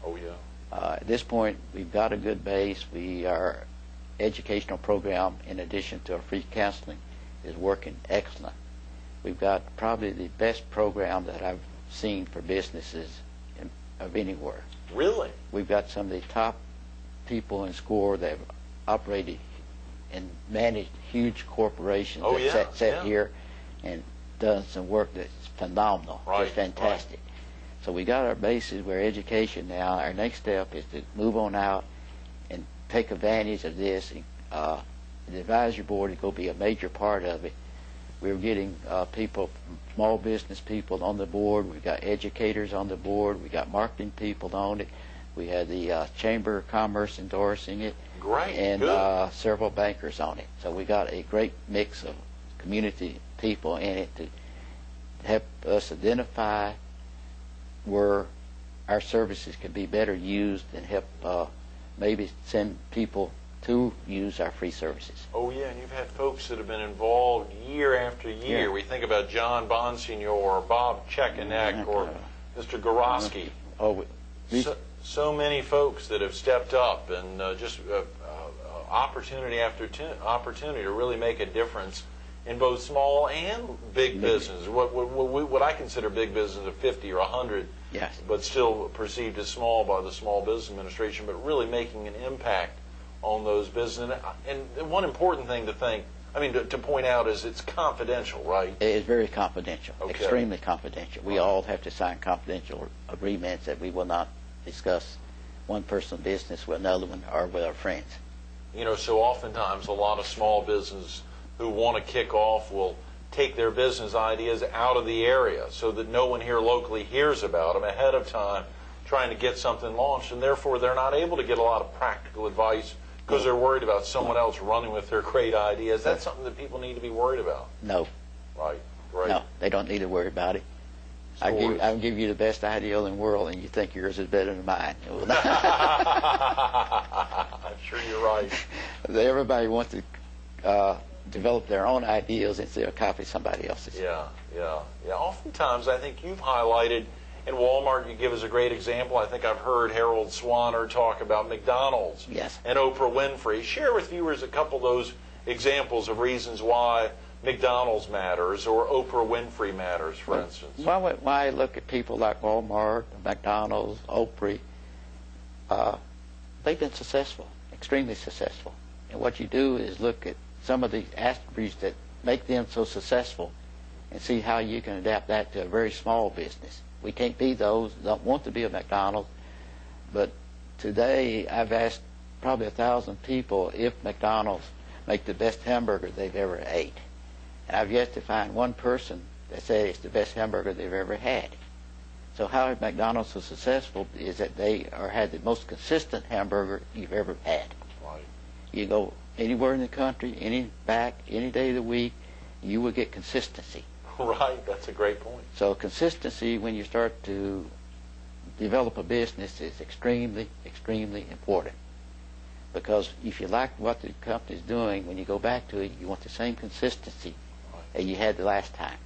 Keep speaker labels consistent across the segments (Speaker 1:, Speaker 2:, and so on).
Speaker 1: Oh, yeah.
Speaker 2: At this point, we've got a good base. Our educational program, in addition to our free counseling, is working excellent. We've got probably the best program that I've seen for businesses of anywhere.
Speaker 1: Really?
Speaker 2: We've got some of the top people in SCORE that have operated and managed huge corporations that sat here and done some work that's phenomenal.
Speaker 1: Right.
Speaker 2: It's fantastic. Right. So we got our bases. We're education now. Our next step is to move on out and take advantage of this. The advisory board is going to be a major part of it. We're getting people, small business people on the board. We've got educators on the board. We got marketing people on it. We had the Chamber of Commerce endorsing it.
Speaker 1: Great.
Speaker 2: And several bankers on it. So we got a great mix of community people in it to help us identify where our services can be better used and help maybe send people to use our free services.
Speaker 1: Oh, yeah, and you've had folks that have been involved year after year.
Speaker 2: Yeah.
Speaker 1: We think about John Bonsignor or Bob Chekinek or Mr. Gorosky. So many folks that have stepped up and just opportunity after opportunity to really make a difference in both small and big business. What I consider big business of 50 or 100,
Speaker 2: yes,
Speaker 1: but still perceived as small by the Small Business Administration, but really making an impact on those businesses. And one important thing to point out is it's confidential, right?
Speaker 2: It is very confidential,
Speaker 1: okay.
Speaker 2: Extremely confidential. We all have to sign confidential agreements that we will not discuss one person's business with another one or with our friends.
Speaker 1: You know, so oftentimes a lot of small business who want to kick off will take their business ideas out of the area so that no one here locally hears about them ahead of time, trying to get something launched, and therefore they're not able to get a lot of practical advice because they're worried about someone else running with their great ideas. That's something that people need to be worried about.
Speaker 2: No.
Speaker 1: Right. Great.
Speaker 2: No, they don't need to worry about it. I can give you the best idea in the world, and you think yours is better than mine.
Speaker 1: I'm sure you're right.
Speaker 2: Everybody wants to develop their own ideas instead of copy somebody else's.
Speaker 1: Yeah. Oftentimes, I think you've highlighted, in Walmart, you give us a great example. I think I've heard Harold Swanner talk about McDonald's and Oprah Winfrey. Share with viewers a couple of those examples of reasons why McDonald's matters or Oprah Winfrey matters, for instance.
Speaker 2: Well, when I look at people like Walmart, McDonald's, Oprah, they've been successful, extremely successful. And what you do is look at some of the attributes that make them so successful and see how you can adapt that to a very small business. We can't be those, don't want to be a McDonald's, but today I've asked probably 1,000 people if McDonald's make the best hamburger they've ever ate. And I've yet to find one person that said it's the best hamburger they've ever had. So how is McDonald's so successful is that they had the most consistent hamburger you've ever had.
Speaker 1: Right.
Speaker 2: You go anywhere in the country, any day of the week, you will get consistency.
Speaker 1: Right, that's a great point.
Speaker 2: So consistency, when you start to develop a business, is extremely, extremely important. Because if you like what the company's doing, when you go back to it, you want the same consistency that you had the last time.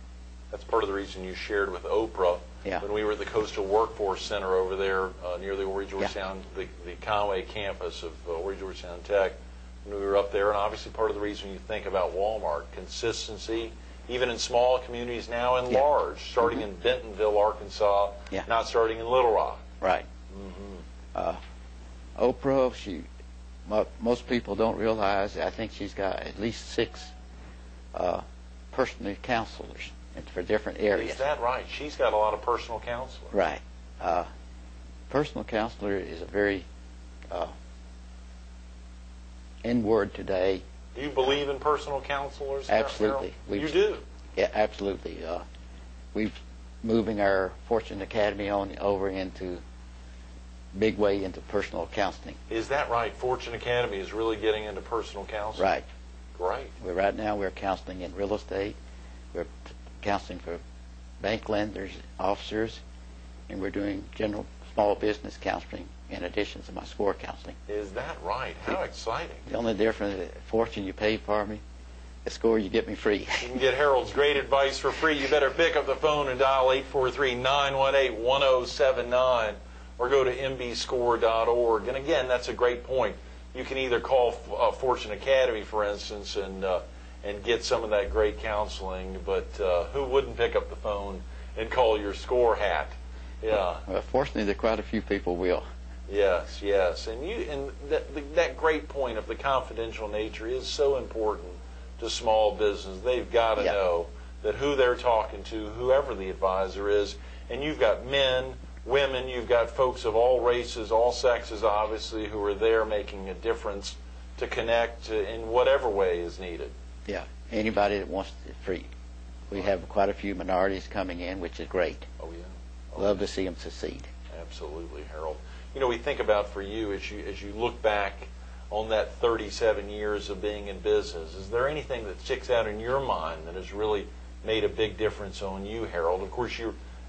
Speaker 1: That's part of the reason you shared with Oprah when we were at the Coastal Workforce Center over there near the Horry Georgetown, the Conway campus of Horry Georgetown Tech. When we were up there, and obviously part of the reason you think about Walmart, consistency, even in small communities now and large, starting in Bentonville, Arkansas, not starting in Little Rock.
Speaker 2: Right. Oprah, most people don't realize, I think she's got at least 6 personal counselors for different areas.
Speaker 1: Is that right? She's got a lot of personal counselors.
Speaker 2: Right. Personal counselor is a very in word today.
Speaker 1: Do you believe in personal counselors?
Speaker 2: Absolutely.
Speaker 1: You do?
Speaker 2: Yeah, absolutely. We're moving our Fortune Academy over into big way into personal counseling.
Speaker 1: Is that right? Fortune Academy is really getting into personal counseling?
Speaker 2: Right.
Speaker 1: Great.
Speaker 2: Right now we're counseling in real estate. We're counseling for bank lenders, officers, and we're doing general small business counseling in addition to my SCORE counseling.
Speaker 1: Is that right? How exciting.
Speaker 2: The only difference is Fortune you pay for me, the SCORE you get me free.
Speaker 1: You can get Harold's great advice for free. You better pick up the phone and dial 843-918-1079. or go to mbscore.org. And again, that's a great point. You can either call Fortune Academy, for instance, and get some of that great counseling, but who wouldn't pick up the phone and call your SCORE hat? Yeah.
Speaker 2: Well, fortunately, there are quite a few people will.
Speaker 1: Yes, yes. And that great point of the confidential nature is so important to small business. They've got to know that who they're talking to, whoever the advisor is, and you've got men, women, you've got folks of all races, all sexes, obviously, who are there making a difference to connect in whatever way is needed.
Speaker 2: Yeah, anybody that wants it free. We have quite a few minorities coming in, which is great.
Speaker 1: Oh, yeah.
Speaker 2: Love to see them succeed.
Speaker 1: Absolutely, Harold. You know, we think about for you as you look back on that 37 years of being in business, is there anything that sticks out in your mind that has really made a big difference on you, Harold? Of course,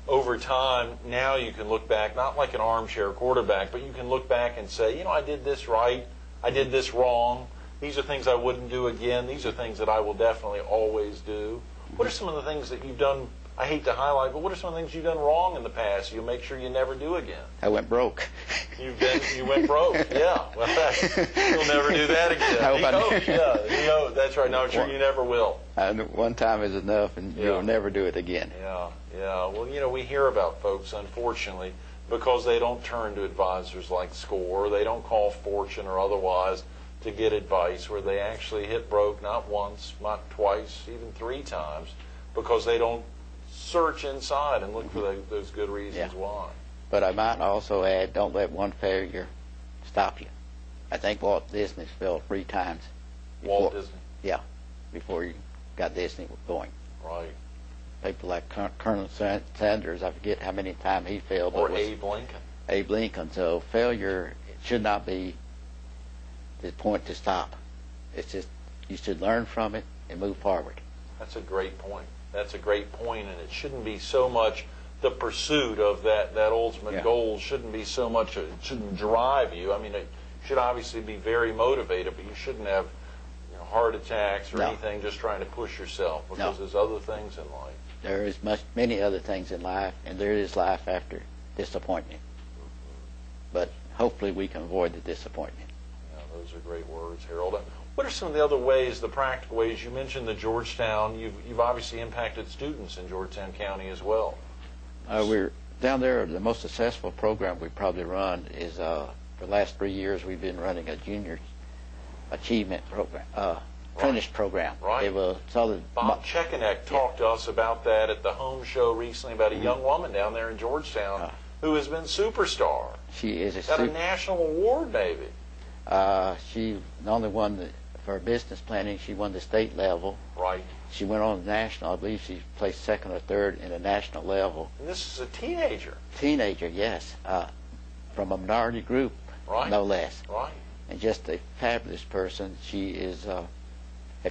Speaker 1: over time, now you can look back, not like an armchair quarterback, but you can look back and say, you know, I did this right, I did this wrong, these are things I wouldn't do again, these are things that I will definitely always do. What are some of the things that you've done, I hate to highlight, but what are some of the things you've done wrong in the past you'll make sure you never do again?
Speaker 2: I went broke.
Speaker 1: You went broke, yeah. Well, you'll never do that again. He hopes, that's right. No, I'm sure you never will.
Speaker 2: One time is enough, and you'll never do it again.
Speaker 1: Yeah, yeah. Well, you know, we hear about folks, unfortunately, because they don't turn to advisors like SCORE, they don't call Fortune or otherwise to get advice, where they actually hit broke not once, not twice, even 3 times, because they don't search inside and look for those good reasons why.
Speaker 2: But I might also add, don't let one failure stop you. I think Walt Disney failed 3 times.
Speaker 1: Walt Disney?
Speaker 2: Yeah, before you got Disney going.
Speaker 1: Right.
Speaker 2: People like Colonel Sanders, I forget how many times he failed.
Speaker 1: Or Abe Lincoln.
Speaker 2: Abe Lincoln. So failure should not be the point to stop. It's just you should learn from it and move forward.
Speaker 1: That's a great point. That's a great point, and it shouldn't be so much the pursuit of that ultimate goal shouldn't be so much, it shouldn't drive you. I mean, it should obviously be very motivated, but you shouldn't have heart attacks or anything just trying to push yourself, because there's other things in life.
Speaker 2: There is many other things in life, and there is life after disappointment. But hopefully we can avoid the disappointment.
Speaker 1: Yeah, those are great words, Harold. What are some of the other ways, the practical ways? You mentioned the Georgetown. You've obviously impacted students in Georgetown County as well.
Speaker 2: We're down there. The most successful program we probably run is for the last 3 years we've been running a junior achievement program, apprentice program.
Speaker 1: Right. Bob Chekenek talked to us about that at the home show recently, about a young woman down there in Georgetown who has been superstar.
Speaker 2: She is
Speaker 1: got a national award, maybe.
Speaker 2: She not only won for business planning, she won the state level.
Speaker 1: Right.
Speaker 2: She went on to national. I believe she placed 2nd or 3rd in the national level.
Speaker 1: And this is a teenager.
Speaker 2: Teenager, yes. From a minority group, no less.
Speaker 1: Right.
Speaker 2: And just a fabulous person. She is.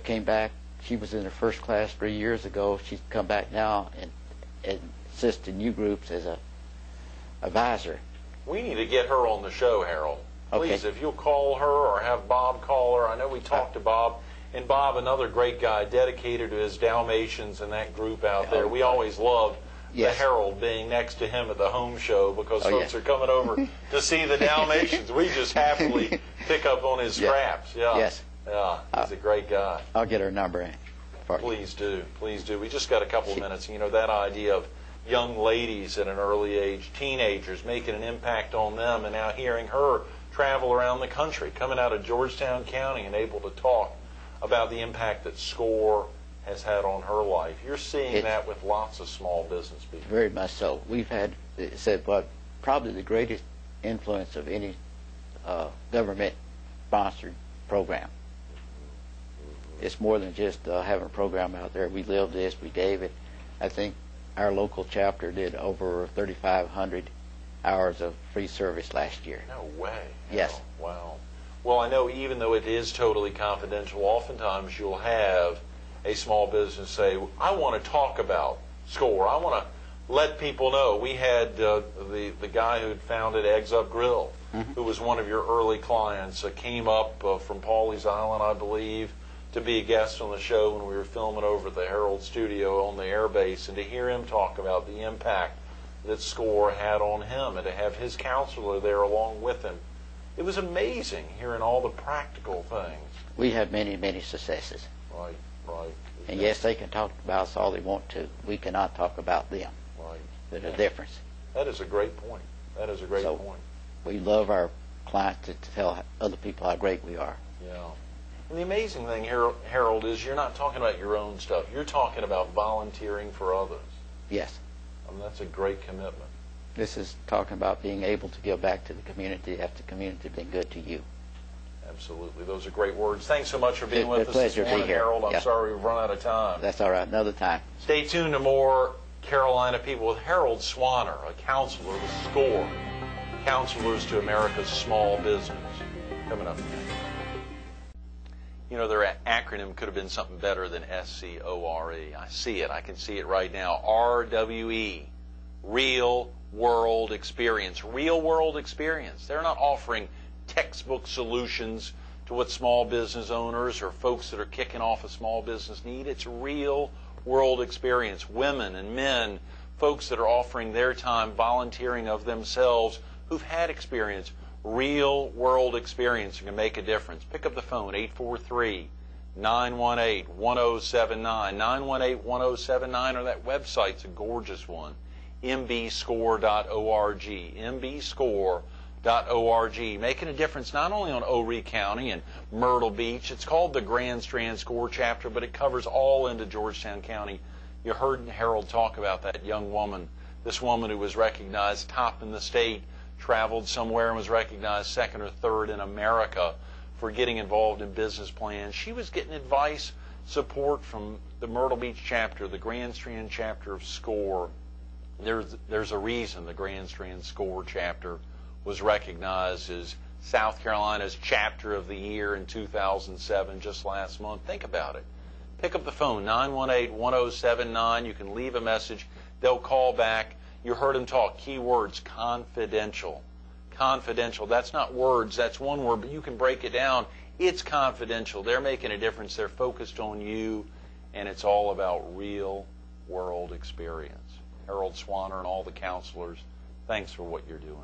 Speaker 2: Came back. She was in her first class 3 years ago. She's come back now and assists in new groups as a advisor.
Speaker 1: We need to get her on the show, Harold. Please, if you'll call her or have Bob call her. I know we talked to Bob. And Bob, another great guy, dedicated to his Dalmatians and that group out there. We always love the Herald being next to him at the home show, because folks are coming over to see the Dalmatians. We just happily pick up on his scraps. Yeah.
Speaker 2: Yes.
Speaker 1: Yeah, he's a great guy.
Speaker 2: I'll get her number in.
Speaker 1: Please do. Please do. We just got a couple of minutes. You know, that idea of young ladies at an early age, teenagers, making an impact on them, and now hearing her travel around the country, coming out of Georgetown County and able to talk about the impact that SCORE has had on her life. You're seeing that with lots of small business people.
Speaker 2: Very much so. We've had, probably the greatest influence of any government-sponsored program. It's more than just having a program out there. We lived this, we gave it. I think our local chapter did over 3,500 hours of free service last year.
Speaker 1: No way.
Speaker 2: Yes.
Speaker 1: Oh, wow. Well, I know even though it is totally confidential, oftentimes you'll have a small business say, I want to talk about SCORE. I want to let people know. We had the guy who had founded Eggs Up Grill, who was one of your early clients, came up from Pawleys Island, I believe, to be a guest on the show when we were filming over at the Herald studio on the air base, and to hear him talk about the impact that SCORE had on him, and to have his counselor there along with him. It was amazing hearing all the practical things.
Speaker 2: We have many, many successes.
Speaker 1: Right, right.
Speaker 2: And yes, they can talk about us all they want to. We cannot talk about them.
Speaker 1: Right.
Speaker 2: There's a difference.
Speaker 1: That is a great point. That is a great point.
Speaker 2: We love our clients to tell other people how great we are.
Speaker 1: Yeah. And the amazing thing, Harold, is you're not talking about your own stuff. You're talking about volunteering for others.
Speaker 2: Yes.
Speaker 1: I mean, that's a great commitment.
Speaker 2: This is talking about being able to give back to the community after the community has been good to you.
Speaker 1: Absolutely. Those are great words. Thanks so much for being with us
Speaker 2: pleasure
Speaker 1: this morning,
Speaker 2: to be here.
Speaker 1: Harold. I'm sorry we've run out of time.
Speaker 2: That's all right. Another time.
Speaker 1: Stay tuned to more Carolina People with Harold Swanner, a counselor with SCORE, Counselors to America's Small Business. Coming up next. You know, their acronym could have been something better than SCORE. I see it. I can see it right now. RWE, Real World Experience. Real World Experience. They're not offering textbook solutions to what small business owners or folks that are kicking off a small business need. It's real world experience. Women and men, folks that are offering their time, volunteering of themselves, who've had experience. Real world experience can make a difference. Pick up the phone, 843-918-1079, 918-1079, or that website's a gorgeous one, mbscore.org, mbscore.org, making a difference not only on Horry County and Myrtle Beach. It's called the Grand Strand SCORE chapter, but it covers all into Georgetown County. You heard Harold talk about that young woman, this woman who was recognized top in the state, traveled somewhere and was recognized second or third in America for getting involved in business plans. She was getting advice, support from the Myrtle Beach chapter, the Grand Strand chapter of SCORE. There's a reason the Grand Strand SCORE chapter was recognized as South Carolina's chapter of the year in 2007, just last month. Think about it. Pick up the phone, 918-1079. You can leave a message. They'll call back. You heard him talk. Key words, confidential. Confidential. That's not words. That's one word, but you can break it down. It's confidential. They're making a difference. They're focused on you, and it's all about real world experience. Harold Swanner and all the counselors, thanks for what you're doing.